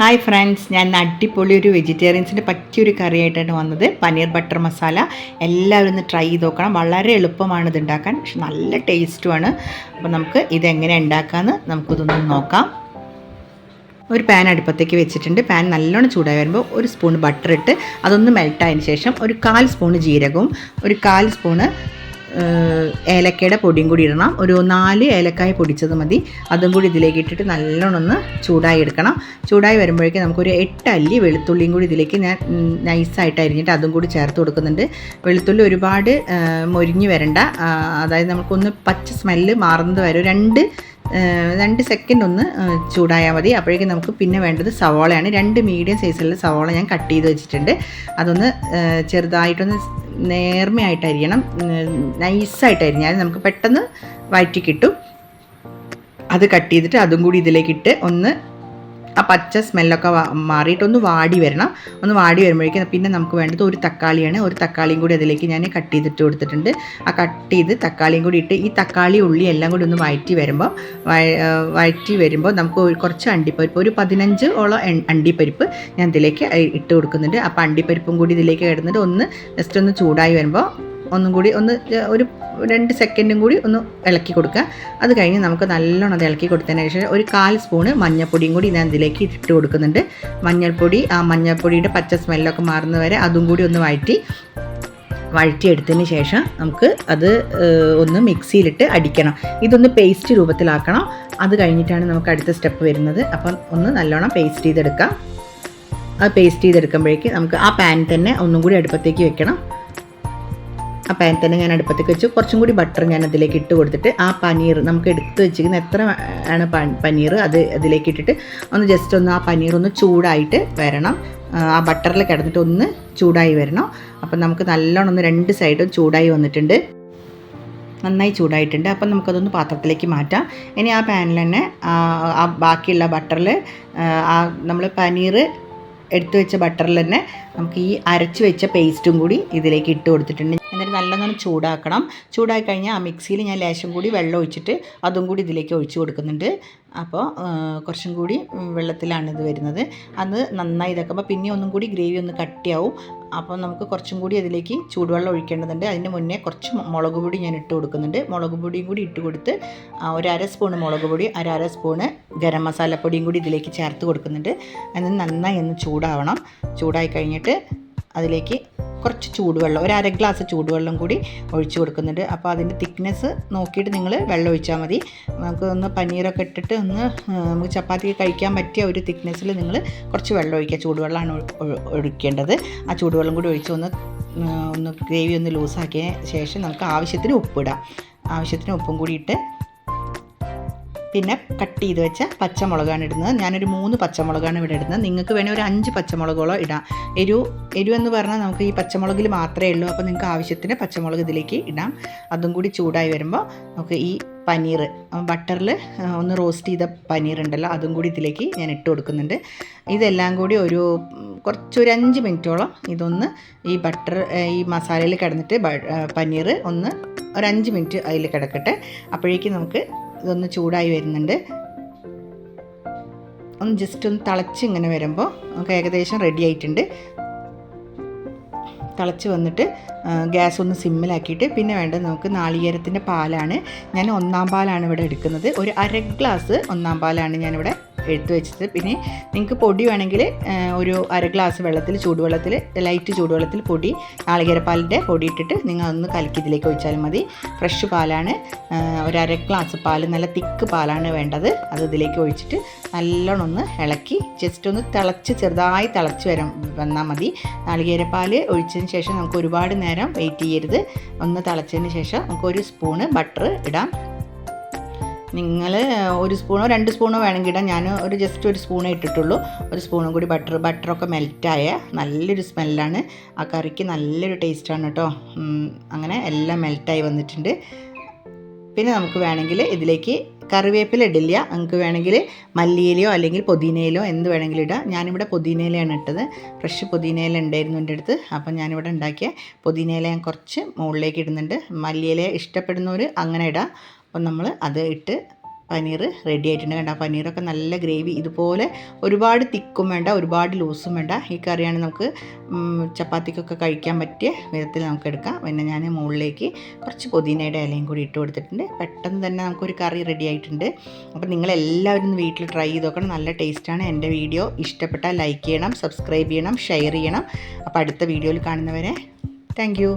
Hi friends, ഞാൻ അടിപൊളി ഒരു വെജിറ്റേറിയൻസിന് പറ്റിയൊരു കറിയായിട്ടാണ് വന്നത്. പനീർ ബട്ടർ മസാല. എല്ലാവരും ഒന്ന് ട്രൈ ചെയ്ത് നോക്കണം. വളരെ എളുപ്പമാണ് ഇത് ഉണ്ടാക്കാൻ, പക്ഷെ നല്ല ടേസ്റ്റുമാണ്. അപ്പോൾ നമുക്ക് ഇതെങ്ങനെ ഉണ്ടാക്കാമെന്ന് നമുക്കിതൊന്ന് നോക്കാം. ഒരു പാൻ അടുപ്പത്തേക്ക് വെച്ചിട്ടുണ്ട്. പാൻ നല്ലോണം ചൂടായി വരുമ്പോൾ ഒരു സ്പൂൺ ബട്ടർ ഇട്ട് അതൊന്ന് മെൽട്ടായതിന് ശേഷം ഒരു 1/4 സ്പൂൺ ജീരകവും ഒരു 1/4 സ്പൂണ് ഏലക്കയുടെ പൊടിയും കൂടി ഇടണം. ഒരു 4 ഏലക്കായ പൊടിച്ചത് മതി. അതും കൂടി ഇതിലേക്ക് ഇട്ടിട്ട് നല്ലോണം ഒന്ന് ചൂടായി എടുക്കണം. ചൂടായി വരുമ്പോഴേക്കും നമുക്കൊരു 8 അല്ലി വെളുത്തുള്ളിയും കൂടി ഇതിലേക്ക് ഞാൻ നൈസായിട്ട് അരിഞ്ഞിട്ട് അതും കൂടി ചേർത്ത് കൊടുക്കുന്നുണ്ട്. വെളുത്തുള്ളി ഒരുപാട് മൊരിഞ്ഞ് വരണ്ട, അതായത് നമുക്കൊന്ന് പച്ച സ്മെല്ല് മാറുന്നത് വരെ 2 സെക്കൻഡ് ഒന്ന് ചൂടായാൽ മതി. അപ്പോഴേക്കും നമുക്ക് പിന്നെ വേണ്ടത് സവാളയാണ്. 2 മീഡിയം സൈസിലുള്ള സവാള ഞാൻ കട്ട് ചെയ്ത് വെച്ചിട്ടുണ്ട്. അതൊന്ന് ചെറുതായിട്ടൊന്ന് നേർമയായിട്ട് അരിയണം, നൈസായിട്ട് അരിഞ്ഞാൽ നമുക്ക് പെട്ടെന്ന് വഴറ്റി കിട്ടും. അത് കട്ട് ചെയ്തിട്ട് അതും കൂടി ഇതിലേക്കിട്ട് ഒന്ന് ആ പച്ച സ്മെല്ലൊക്കെ മാറിയിട്ടൊന്ന് വാടി വരണം. ഒന്ന് വാടി വരുമ്പോഴേക്കും പിന്നെ നമുക്ക് വേണ്ടത് ഒരു തക്കാളിയാണ്. ഒരു തക്കാളിയും കൂടി അതിലേക്ക് ഞാൻ കട്ട് ചെയ്തിട്ട് കൊടുത്തിട്ടുണ്ട്. ആ കട്ട് ചെയ്ത് തക്കാളിയും കൂടി ഇട്ട് ഈ തക്കാളി ഉള്ളി എല്ലാം കൂടി ഒന്ന് വഴറ്റി വരുമ്പോൾ നമുക്ക് കുറച്ച് അണ്ടിപ്പരിപ്പ്, ഒരു 15ഓളം അണ്ടിപ്പരിപ്പ് ഞാൻ ഇതിലേക്ക് ഇട്ട് കൊടുക്കുന്നുണ്ട്. അപ്പോൾ അണ്ടിപ്പരിപ്പും കൂടി ഇതിലേക്ക് ഇടുന്നിട്ട് ഒന്ന് ജസ്റ്റ് ഒന്ന് ചൂടായി വരുമ്പോൾ ഒന്നും കൂടി ഒരു 2 സെക്കൻഡും കൂടി ഒന്ന് ഇളക്കി കൊടുക്കുക. അത് കഴിഞ്ഞ് നമുക്ക് നല്ലോണം അത് ഇളക്കി കൊടുത്തതിന് ശേഷം ഒരു 1/4 സ്പൂണ് മഞ്ഞൾപ്പൊടിയും കൂടി ഞാൻ ഇതിലേക്ക് ഇട്ട് കൊടുക്കുന്നുണ്ട്. മഞ്ഞൾപ്പൊടിയുടെ പച്ച സ്മെല്ലൊക്കെ മാറുന്നത് വരെ അതും കൂടി ഒന്ന് വഴറ്റിയെടുത്തതിന് ശേഷം നമുക്ക് അത് ഒന്ന് മിക്സിയിലിട്ട് അടിക്കണം. ഇതൊന്ന് പേസ്റ്റ് രൂപത്തിലാക്കണം. അത് കഴിഞ്ഞിട്ടാണ് നമുക്ക് അടുത്ത സ്റ്റെപ്പ് വരുന്നത്. അപ്പം ഒന്ന് നല്ലോണം പേസ്റ്റ് ചെയ്തെടുക്കാം. അത് പേസ്റ്റ് ചെയ്തെടുക്കുമ്പോഴേക്ക് നമുക്ക് ആ പാൻ തന്നെ ഒന്നും കൂടി അടുപ്പത്തേക്ക് വെക്കണം. ആ പാൻ തന്നെ ഞാൻ അടുപ്പത്തേക്ക് വെച്ച് കുറച്ചും കൂടി ബട്ടർ ഞാൻ അതിലേക്ക് ഇട്ട് കൊടുത്തിട്ട് ആ പനീർ നമുക്ക് എടുത്ത് വെച്ചിരിക്കുന്ന എത്ര ആണ് പനീർ അതിലേക്ക് ഇട്ടിട്ട് ഒന്ന് ജസ്റ്റ് ഒന്ന് ആ പനീർ ഒന്ന് ചൂടായിട്ട് വരണം. ആ ബട്ടറിൽ കിടന്നിട്ട് ഒന്ന് ചൂടായി വരണം. അപ്പം നമുക്ക് നല്ലോണം ഒന്ന് 2 സൈഡും ചൂടായി വന്നിട്ടുണ്ട്, നന്നായി ചൂടായിട്ടുണ്ട്. അപ്പം നമുക്കതൊന്ന് പാത്രത്തിലേക്ക് മാറ്റാം. ഇനി ആ പാനിൽ തന്നെ ആ ബാക്കിയുള്ള ബട്ടറിൽ നമ്മൾ പനീർ എടുത്തു വെച്ച ബട്ടറിൽ തന്നെ നമുക്ക് ഈ അരച്ച് വെച്ച പേസ്റ്റും കൂടി ഇതിലേക്ക് ഇട്ട് കൊടുത്തിട്ടുണ്ട്. എന്നിട്ട് നല്ലോണം ചൂടാക്കണം. ചൂടായി കഴിഞ്ഞാൽ ആ മിക്സിയിൽ ഞാൻ ലേശം കൂടി വെള്ളം ഒഴിച്ചിട്ട് അതും കൂടി ഇതിലേക്ക് ഒഴിച്ച് കൊടുക്കുന്നുണ്ട്. അപ്പോൾ കുറച്ചും കൂടി വെള്ളത്തിലാണ് ഇത് വരുന്നത്. അത് നന്നായി ഇതാക്കുമ്പോൾ പിന്നെ ഒന്നും കൂടി ഗ്രേവി ഒന്ന് കട്ടിയാവും. അപ്പോൾ നമുക്ക് കുറച്ചും കൂടി അതിലേക്ക് ചൂടുവെള്ളം ഒഴിക്കേണ്ടതുണ്ട്. അതിന് മുന്നേ കുറച്ച് മുളക് പൊടി ഞാൻ ഇട്ട് കൊടുക്കുന്നുണ്ട്. മുളക് പൊടിയും കൂടി ഇട്ട് കൊടുത്ത് ഒരു 1/2 സ്പൂണ് മുളക് പൊടി, 1/2 സ്പൂണ് ഗരം മസാലപ്പൊടിയും കൂടി ഇതിലേക്ക് ചേർത്ത് കൊടുക്കുന്നുണ്ട്. എന്നിട്ട് നന്നായി ഒന്ന് ചൂടാവണം. ചൂടായി കഴിഞ്ഞിട്ട് അതിലേക്ക് കുറച്ച് ചൂടുവെള്ളം, ഒരു 1/2 ഗ്ലാസ് ചൂടുവെള്ളം കൂടി ഒഴിച്ച് കൊടുക്കുന്നുണ്ട്. അപ്പോൾ അതിൻ്റെ തിക്നെസ് നോക്കിയിട്ട് നിങ്ങൾ വെള്ളം ഒഴിച്ചാൽ മതി. നമുക്ക് ഒന്ന് പനീറൊക്കെ ഇട്ടിട്ട് നമുക്ക് ചപ്പാത്തിക്ക് കഴിക്കാൻ പറ്റിയ ഒരു തിക്നെസ്സിൽ നിങ്ങൾ കുറച്ച് വെള്ളം ഒഴിക്കുക. ചൂടുവെള്ളമാണ് ഒഴിക്കേണ്ടത്. ആ ചൂടുവെള്ളം കൂടി ഒഴിച്ച് ഒന്ന് ഗ്രേവി ഒന്ന് ലൂസാക്കിയ ശേഷം നമുക്ക് ആവശ്യത്തിന് ഉപ്പിടാം. ആവശ്യത്തിന് ഉപ്പും കൂടി ഇട്ട് പിന്നെ കട്ട് ചെയ്ത് വെച്ച പച്ചമുളകാണ് ഇടുന്നത്. ഞാനൊരു 3 പച്ചമുളകാണ് ഇവിടെ ഇടുന്നത്. നിങ്ങൾക്ക് വേണേൽ ഒരു 5 പച്ചമുളകോളം ഇടാം. എരിവ് എന്ന് പറഞ്ഞാൽ നമുക്ക് ഈ പച്ചമുളകിൽ മാത്രമേ ഉള്ളൂ. അപ്പോൾ നിങ്ങൾക്ക് ആവശ്യത്തിന് പച്ചമുളക് ഇതിലേക്ക് ഇടാം. അതും കൂടി ചൂടായി വരുമ്പോൾ നമുക്ക് ഈ പനീർ ബട്ടറിൽ ഒന്ന് റോസ്റ്റ് ചെയ്ത പനീർ ഉണ്ടല്ലോ, അതും കൂടി ഇതിലേക്ക് ഞാൻ ഇട്ട് കൊടുക്കുന്നുണ്ട്. ഇതെല്ലാം കൂടി ഒരു 5 മിനിറ്റോളം ഇതൊന്ന് ഈ മസാലയിൽ കിടന്നിട്ട് പനീർ ഒരു 5 മിനിറ്റ് അതിൽ കിടക്കട്ടെ. അപ്പോഴേക്കും നമുക്ക് ഇതൊന്ന് ചൂടായി വരുന്നുണ്ട്. ജസ്റ്റ് ഒന്ന് തിളച്ച് ഇങ്ങനെ വരുമ്പോൾ നമുക്ക് ഏകദേശം റെഡി ആയിട്ടുണ്ട്. തിളച്ച് വന്നിട്ട് ഗ്യാസ് ഒന്ന് സിമ്മിലാക്കിയിട്ട് പിന്നെ വേണ്ടത് നമുക്ക് നാളികേരത്തിൻ്റെ പാലാണ്. ഞാൻ 1/4 പാലാണ് ഇവിടെ എടുക്കുന്നത്. ഒരു 1/2 ഗ്ലാസ് 1/4 പാലാണ് ഞാനിവിടെ എടുത്ത് വെച്ചത്. പിന്നെ നിങ്ങൾക്ക് പൊടി വേണമെങ്കിൽ ഒരു 1/2 ഗ്ലാസ് ലൈറ്റ് ചൂടുവെള്ളത്തിൽ നാളികേരപ്പാലിൻ്റെ പൊടി ഇട്ടിട്ട് നിങ്ങൾ ഒന്ന് കലക്കി ഇതിലേക്ക് ഒഴിച്ചാലും മതി. ഫ്രഷ് പാലാണ്. ഒരു 1/2 ഗ്ലാസ് പാൽ, നല്ല തിക്ക് പാലാണ് വേണ്ടത്. അത് ഇതിലേക്ക് ഒഴിച്ചിട്ട് നല്ലോണം ഒന്ന് ഇളക്കി ജസ്റ്റ് ഒന്ന് ചെറുതായി തിളച്ച് വന്നാൽ മതി. നാളികേരപ്പാൽ ഒഴിച്ചതിന് ശേഷം നമുക്ക് ഒരുപാട് നേരം വെയിറ്റ് ചെയ്യരുത്. ഒന്ന് തിളച്ചതിന് ശേഷം നമുക്ക് 1 സ്പൂണ് ബട്ടർ ഇടാം. നിങ്ങൾ 1 സ്പൂണോ 2 സ്പൂണോ വേണമെങ്കിൽ ഇടാം. ഞാൻ ജസ്റ്റ് 1 സ്പൂണേ ഇട്ടിട്ടുള്ളൂ. 1 സ്പൂണും കൂടി ബട്ടറൊക്കെ മെൽറ്റായ നല്ലൊരു സ്മെല്ലാണ്. ആ കറിക്ക് നല്ലൊരു ടേസ്റ്റാണ് കേട്ടോ. അങ്ങനെ എല്ലാം മെൽറ്റായി വന്നിട്ടുണ്ട്. പിന്നെ നമുക്ക് വേണമെങ്കിൽ ഇതിലേക്ക് കറിവേപ്പില ഇടില്ല. നമുക്ക് വേണമെങ്കിൽ മല്ലിയിലയോ അല്ലെങ്കിൽ പുതിനയിലോ എന്ത് വേണമെങ്കിലും ഇടാം. ഞാനിവിടെ പുതിനയിലയാണ് ഇട്ടത്. ഫ്രഷ് പുതിനയില ഉണ്ടായിരുന്നു എൻ്റെ അടുത്ത്. അപ്പം ഞാനിവിടെ ഉണ്ടാക്കിയ പുതിനയില ഞാൻ കുറച്ച് മുകളിലേക്ക് ഇടുന്നുണ്ട്. മല്ലിയില ഇഷ്ടപ്പെടുന്നവർ അങ്ങനെ ഇടാം. അപ്പം നമ്മൾ അത് ഇട്ട് പനീർ റെഡി ആയിട്ടുണ്ട്. കണ്ട പനീറൊക്കെ നല്ല ഗ്രേവി, ഇതുപോലെ ഒരുപാട് തിക്കും വേണ്ട ഒരുപാട് ലൂസും വേണ്ട. ഈ കറിയാണ് നമുക്ക് ചപ്പാത്തിക്കൊക്കെ കഴിക്കാൻ പറ്റിയ വിധത്തിൽ നമുക്ക് എടുക്കാം. പിന്നെ ഞാൻ മുകളിലേക്ക് കുറച്ച് പുതിനയുടെ ഇലയും കൂടി ഇട്ട് കൊടുത്തിട്ടുണ്ട്. പെട്ടെന്ന് തന്നെ നമുക്കൊരു കറി റെഡി ആയിട്ടുണ്ട്. അപ്പോൾ നിങ്ങളെല്ലാവരും വീട്ടിൽ ട്രൈ ചെയ്ത് നോക്കണം. നല്ല ടേസ്റ്റാണ്. എൻ്റെ വീഡിയോ ഇഷ്ടപ്പെട്ടാൽ ലൈക്ക് ചെയ്യണം, സബ്സ്ക്രൈബ് ചെയ്യണം, ഷെയർ ചെയ്യണം. അപ്പോൾ അടുത്ത വീഡിയോയിൽ കാണുന്നവരെ താങ്ക് യു.